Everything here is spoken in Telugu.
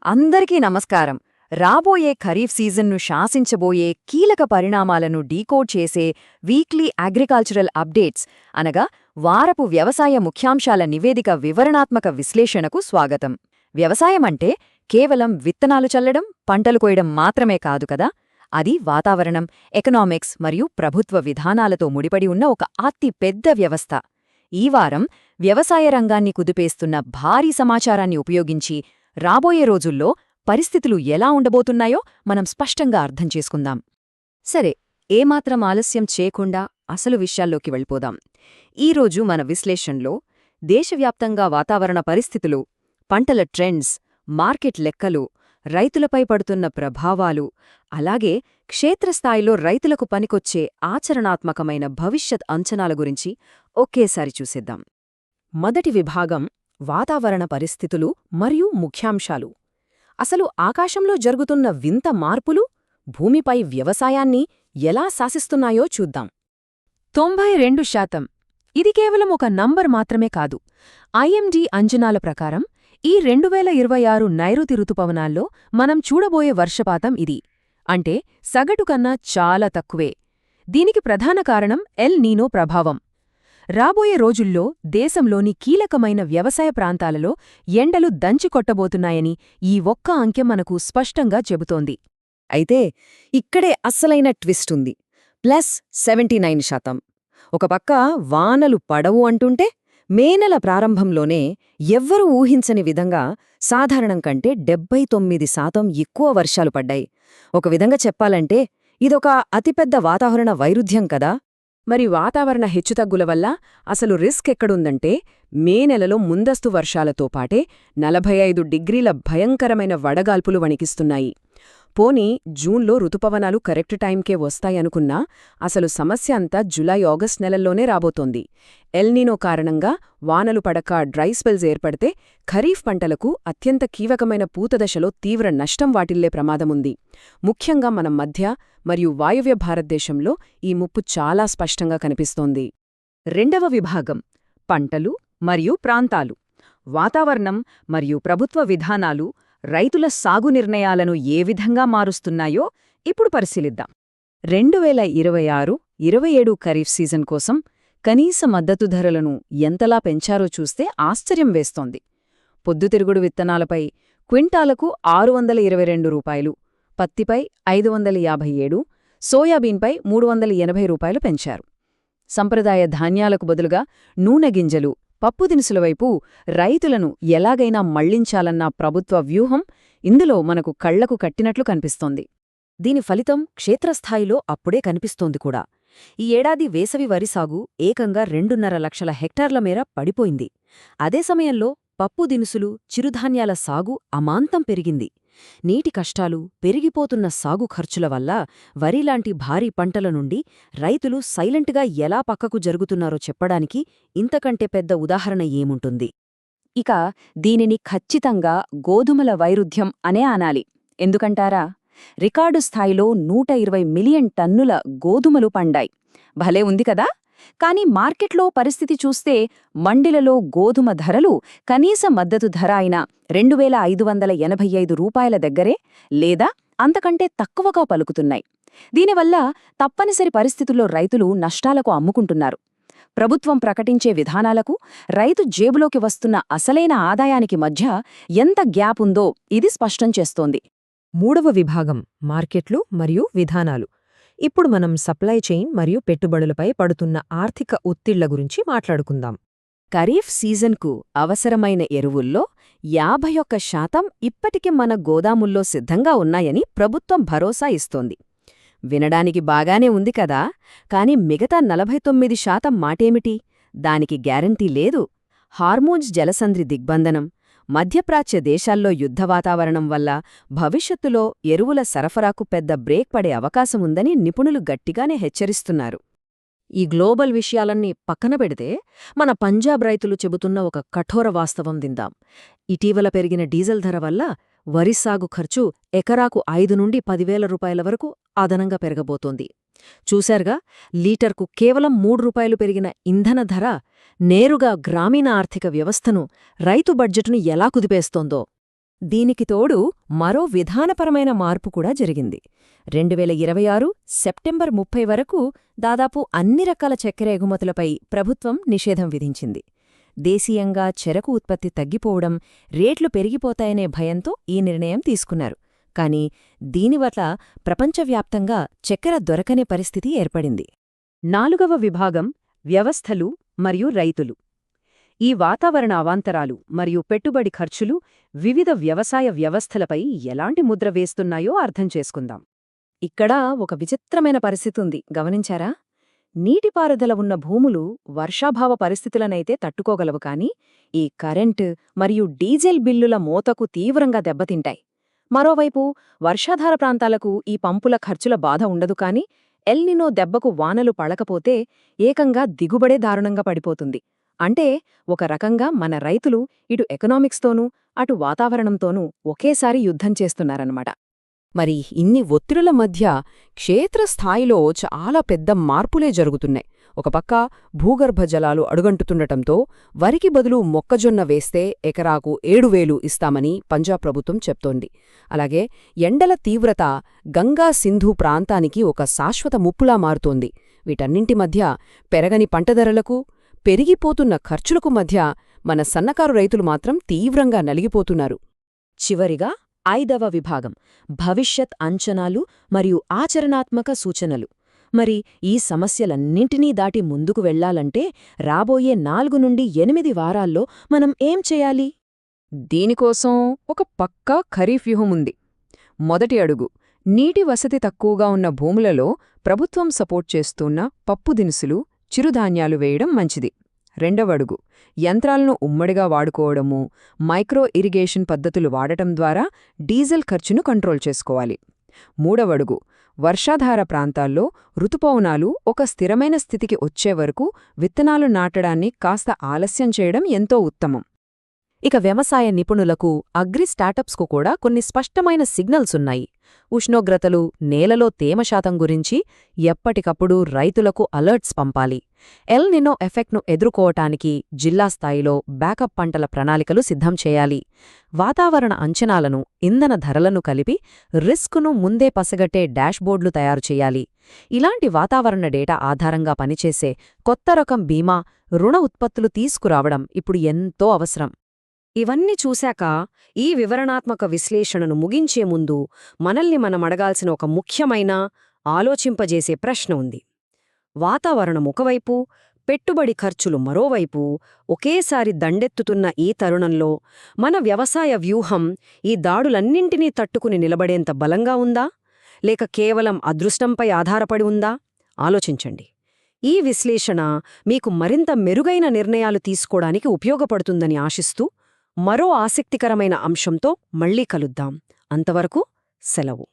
అందరికీ నమస్కారం. రాబోయే ఖరీఫ్ సీజన్ను శాసించబోయే కీలక పరిణామాలను డీకోడ్ చేసే వీక్లీ అగ్రికల్చరల్ అప్డేట్స్ అనగా వారపు వ్యవసాయ ముఖ్యాంశాల నివేదిక వివరణాత్మక విశ్లేషణకు స్వాగతం. వ్యవసాయమంటే కేవలం విత్తనాలు చల్లడం, పంటలు కోయడం మాత్రమే కాదు కదా. అది వాతావరణం, ఎకనామిక్స్ మరియు ప్రభుత్వ విధానాలతో ముడిపడి ఉన్న ఒక అతి పెద్ద వ్యవస్థ. ఈ వారం వ్యవసాయ రంగాన్ని కుదిపేస్తున్న భారీ సమాచారాన్ని ఉపయోగించి రాబోయే రోజుల్లో పరిస్థితులు ఎలా ఉండబోతున్నాయో మనం స్పష్టంగా అర్థం చేసుకుందాం. సరే, ఏమాత్రం ఆలస్యం చేయకుండా అసలు విషయాల్లోకి వెళ్ళిపోదాం. ఈరోజు మన విశ్లేషణలో దేశవ్యాప్తంగా వాతావరణ పరిస్థితులు, పంటల ట్రెండ్స్, మార్కెట్ లెక్కలు, రైతులపై పడుతున్న ప్రభావాలు, అలాగే క్షేత్రస్థాయిలో రైతులకు పనికొచ్చే ఆచరణాత్మకమైన భవిష్యత్ అంచనాల గురించి ఒకేసారి చూసేద్దాం. మొదటి విభాగం వాతావరణ పరిస్థితులు మరియు ముఖ్యాంశాలు. అసలు ఆకాశంలో జరుగుతున్న వింత మార్పులు భూమిపై వ్యవసాయాన్ని ఎలా శాసిస్తున్నాయో చూద్దాం. 92%. ఇది కేవలం ఒక నంబర్ మాత్రమే కాదు. ఐఎండీ అంచనాల ప్రకారం ఈ 2026 నైరుతి ఋతుపవనాల్లో మనం చూడబోయే వర్షపాతం ఇది. అంటే సగటు కన్నా చాలా తక్కువే. దీనికి ప్రధాన కారణం ఎల్ నీనో ప్రభావం. రాబోయే రోజుల్లో దేశంలోని కీలకమైన వ్యవసాయ ప్రాంతాలలో ఎండలు దంచికొట్టబోతున్నాయని ఈ ఒక్క అంకె మనకు స్పష్టంగా చెబుతోంది. అయితే ఇక్కడే అస్సలైన ట్విస్ట్ ఉంది. +79%. ఒక పక్క వానలు పడవు అంటుంటే మే నెల ప్రారంభంలోనే ఎవ్వరూ ఊహించని విధంగా సాధారణం కంటే 79% ఎక్కువ వర్షాలు పడ్డాయి. ఒక విధంగా చెప్పాలంటే ఇదొక అతిపెద్ద వాతావరణ వైరుధ్యం కదా. మరి వాతావరణ హెచ్చుతగ్గుల వల్ల అసలు రిస్క్ ఎక్కడుందంటే మే నెలలో ముందస్తు వర్షాలతో పాటే 45 డిగ్రీల భయంకరమైన వడగాల్పులు వణికిస్తున్నాయి. పోనీ జూన్లో ఋతుపవనాలు కరెక్ట్ టైంకే వస్తాయనుకున్నా అసలు సమస్య అంతా జులై ఆగస్ట్ నెలల్లోనే రాబోతోంది. ఎల్నినో కారణంగా వానలు పడక డ్రై స్పెల్స్ ఏర్పడితే ఖరీఫ్ పంటలకు అత్యంత కీలకమైన పూతదశలో తీవ్ర నష్టం వాటిల్లే ప్రమాదముంది. ముఖ్యంగా మన మధ్య మరియు వాయువ్య భారతదేశంలో ఈ ముప్పు చాలా స్పష్టంగా కనిపిస్తోంది. రెండవ విభాగం పంటలు మరియు ప్రాంతాలు. వాతావరణం మరియు ప్రభుత్వ విధానాలు రైతుల సాగు నిర్ణయాలను ఏ విధంగా మారుస్తున్నాయో ఇప్పుడు పరిశీలిద్దాం. 2026-27 ఖరీఫ్ సీజన్ కోసం కనీస మద్దతు ధరలను ఎంతలా పెంచారో చూస్తే ఆశ్చర్యం వేస్తోంది. పొద్దుతిరుగుడు విత్తనాలపై క్వింటాలకు ₹622, పత్తిపై ₹557, సోయాబీన్పై ₹380 పెంచారు. సంప్రదాయ ధాన్యాలకు బదులుగా నూనె గింజలు, పప్పు దినుసుల వైపు రైతులను ఎలాగైనా మళ్లించాలన్న ప్రభుత్వ వ్యూహం ఇందులో మనకు కళ్లకు కట్టినట్లు కనిపిస్తోంది. దీని ఫలితం క్షేత్రస్థాయిలో అప్పుడే కనిపిస్తోంది కూడా. ఈ ఏడాది వేసవి వరి సాగు ఏకంగా 2.5 లక్షల హెక్టార్ల మేర పడిపోయింది. అదే సమయంలో పప్పు దినుసులు, చిరుధాన్యాల సాగు అమాంతం పెరిగింది. నీటి కష్టాలు, పెరిగిపోతున్న సాగు ఖర్చుల వల్ల వరిలాంటి భారీ పంటల నుండి రైతులు సైలెంట్గా ఎలా పక్కకు జరుగుతున్నారో చెప్పడానికి ఇంతకంటే పెద్ద ఉదాహరణ ఏముంటుంది. ఇక దీనిని ఖచ్చితంగా గోధుమల వైరుధ్యం అనే అనాలి. ఎందుకంటారా? రికార్డు స్థాయిలో 120 మిలియన్ టన్నుల గోధుమలు పండాయి. భలే ఉంది కదా. కానీ మార్కెట్లో పరిస్థితి చూస్తే మండిలలో గోధుమ ధరలు కనీస మద్దతు ధర అయిన ₹2,585 దగ్గరే లేదా అంతకంటే తక్కువగా పలుకుతున్నాయి. దీనివల్ల తప్పనిసరి పరిస్థితుల్లో రైతులు నష్టాలకు అమ్ముకుంటున్నారు. ప్రభుత్వం ప్రకటించే విధానాలకు రైతు జేబులోకి వస్తున్న అసలైన ఆదాయానికి మధ్య ఎంత గ్యాప్ ఉందో ఇది స్పష్టం చేస్తోంది. మూడవ విభాగం మార్కెట్లు మరియు విధానాలు. ఇప్పుడు మనం సప్లై చైన్ మరియు పెట్టుబడులపై పడుతున్న ఆర్థిక ఒత్తిళ్ల గురించి మాట్లాడుకుందాం. ఖరీఫ్ సీజన్కు అవసరమైన ఎరువుల్లో 51% ఇప్పటికే మన గోదాముల్లో సిద్ధంగా ఉన్నాయని ప్రభుత్వం భరోసా ఇస్తోంది. వినడానికి బాగానే ఉంది కదా. కాని మిగతా 49% మాటేమిటి? దానికి గ్యారంటీ లేదు. హార్మూజ్ జలసంధి దిగ్బంధనం, మధ్యప్రాచ్య దేశాల్లో యుద్ధ వాతావరణం వల్ల భవిష్యత్తులో ఎరువుల సరఫరాకు పెద్ద బ్రేక్ పడే అవకాశముందని నిపుణులు గట్టిగానే హెచ్చరిస్తున్నారు. ఈ గ్లోబల్ విషయాలన్నీ పక్కన పెడితే మన పంజాబ్ రైతులు చెబుతున్న ఒక కఠోర వాస్తవం విందాం. ఇటీవల పెరిగిన డీజిల్ ధర వల్ల వరి సాగు ఖర్చు ఎకరాకు 5 నుండి 10,000 రూపాయల వరకు అదనంగా పెరగబోతోంది. చూశారుగా, లీటర్కు కేవలం ₹3 పెరిగిన ఇంధన ధర నేరుగా గ్రామీణ ఆర్థిక వ్యవస్థను, రైతు బడ్జెటును ఎలా కుదిపేస్తోందో. దీనికి తోడు మరో విధానపరమైన మార్పు కూడా జరిగింది. 2026 సెప్టెంబర్ 30 వరకు దాదాపు అన్ని రకాల చక్కెర ఎగుమతులపై ప్రభుత్వం నిషేధం విధించింది. దేశీయంగా చెరకు ఉత్పత్తి తగ్గిపోవడం, రేట్లు పెరిగిపోతాయనే భయంతో ఈ నిర్ణయం తీసుకున్నారు. కాని దీనివల్ల ప్రపంచవ్యాప్తంగా చక్కెర దొరకని పరిస్థితి ఏర్పడింది. 4వ విభాగం వ్యవస్థలు మరియు రైతులు. ఈ వాతావరణ అవాంతరాలు మరియు పెట్టుబడి ఖర్చులు వివిధ వ్యవసాయ వ్యవస్థలపై ఎలాంటి ముద్ర వేస్తున్నాయో అర్థం చేసుకుందాం. ఇక్కడ ఒక విచిత్రమైన పరిస్థితుంది, గమనించారా? నీటిపారుదల ఉన్న భూములు వర్షాభావ పరిస్థితులనైతే తట్టుకోగలవు కాని ఈ కరెంటు మరియు డీజిల్ బిల్లుల మోతకు తీవ్రంగా దెబ్బతింటాయి. మరోవైపు వర్షాధార ప్రాంతాలకు ఈ పంపుల ఖర్చుల బాధ ఉండదు కాని ఎల్నినో దెబ్బకు వానలు పడకపోతే ఏకంగా దిగుబడే దారుణంగా పడిపోతుంది. అంటే ఒక రకంగా మన రైతులు ఇటు ఎకనామిక్స్తోనూ అటు వాతావరణంతోనూ ఒకేసారి యుద్ధం చేస్తున్నారన్నమాట. మరి ఇన్ని ఒత్తిడుల మధ్య క్షేత్రస్థాయిలో చాలా పెద్ద మార్పులే జరుగుతున్నాయి. ఒక పక్క భూగర్భ జలాలు అడుగంటుతుండటంతో వరికి బదులు మొక్కజొన్న వేస్తే ఎకరాకు 7,000 ఇస్తామని పంజాబ్ ప్రభుత్వం చెప్తోంది. అలాగే ఎండల తీవ్రత గంగా సింధు ప్రాంతానికి ఒక శాశ్వత ముప్పులా మారుతోంది. వీటన్నింటి మధ్య పెరగని పంట ధరలకు, పెరిగిపోతున్న ఖర్చులకు మధ్య మన సన్నకారు రైతులు మాత్రం తీవ్రంగా నలిగిపోతున్నారు. చివరిగా 5వ విభాగం భవిష్యత్ అంచనాలు మరియు ఆచరణాత్మక సూచనలు. మరి ఈ సమస్యలన్నింటినీ దాటి ముందుకు వెళ్లాలంటే రాబోయే 4 నుండి 8 వారాల్లో మనం ఏం చేయాలి? దీనికోసం ఒక పక్కా ఖరీఫ్ వ్యూహముంది. మొదటి అడుగు నీటి వసతి తక్కువగా ఉన్న భూములలో ప్రభుత్వం సపోర్ట్ చేస్తున్న పప్పు దినుసులు, చిరుధాన్యాలు వేయడం మంచిది. రెండవ అడుగు యంత్రాలను ఉమ్మడిగా వాడుకోవడము, మైక్రో ఇరిగేషన్ పద్ధతులు వాడటం ద్వారా డీజిల్ ఖర్చును కంట్రోల్ చేసుకోవాలి. మూడవ అడుగు వర్షాధార ప్రాంతాల్లో ఋతుపవనాలు ఒక స్థిరమైన స్థితికి వచ్చే వరకు విత్తనాలు నాటడాన్ని కాస్త ఆలస్యం చేయడం ఎంతో ఉత్తమం. ఇక వ్యవసాయ నిపుణులకు, అగ్రి స్టార్టప్స్కు కూడా కొన్ని స్పష్టమైన సిగ్నల్స్ ఉన్నాయి. ఉష్ణోగ్రతలు, నేలలో తేమ శాతం గురించి ఎప్పటికప్పుడు రైతులకు అలర్ట్స్ పంపాలి. ఎల్ నినో ఎఫెక్ట్ను ఎదుర్కోవటానికి జిల్లా స్థాయిలో బ్యాకప్ పంటల ప్రణాళికలు సిద్ధం చేయాలి. వాతావరణ అంచనాలను, ఇంధన ధరలను కలిపి రిస్కును ముందే పసగట్టే డాష్బోర్డులు తయారు చేయాలి. ఇలాంటి వాతావరణ డేటా ఆధారంగా పనిచేసే కొత్త రకం బీమా, రుణ ఉత్పత్తులు తీసుకురావడం ఇప్పుడు ఎంతో అవసరం. ఇవన్నీ చూశాక ఈ వివరణాత్మక విశ్లేషణను ముగించే ముందు మనల్ని మనమడగాల్సిన ఒక ముఖ్యమైన, ఆలోచింపజేసే ప్రశ్న ఉంది. వాతావరణం ఒకవైపు, పెట్టుబడి ఖర్చులు మరోవైపు ఒకేసారి దండెత్తుతున్న ఈ తరుణంలో మన వ్యవసాయ వ్యూహం ఈ దాడులన్నింటినీ తట్టుకుని నిలబడేంత బలంగా ఉందా? లేక కేవలం అదృష్టంపై ఆధారపడి ఉందా? ఆలోచించండి. ఈ విశ్లేషణ మీకు మరింత మెరుగైన నిర్ణయాలు తీసుకోవడానికి ఉపయోగపడుతుందని ఆశిస్తూ మరో ఆసక్తికరమైన అంశంతో మళ్ళీ కలుద్దాం. అంతవరకు సెలవు.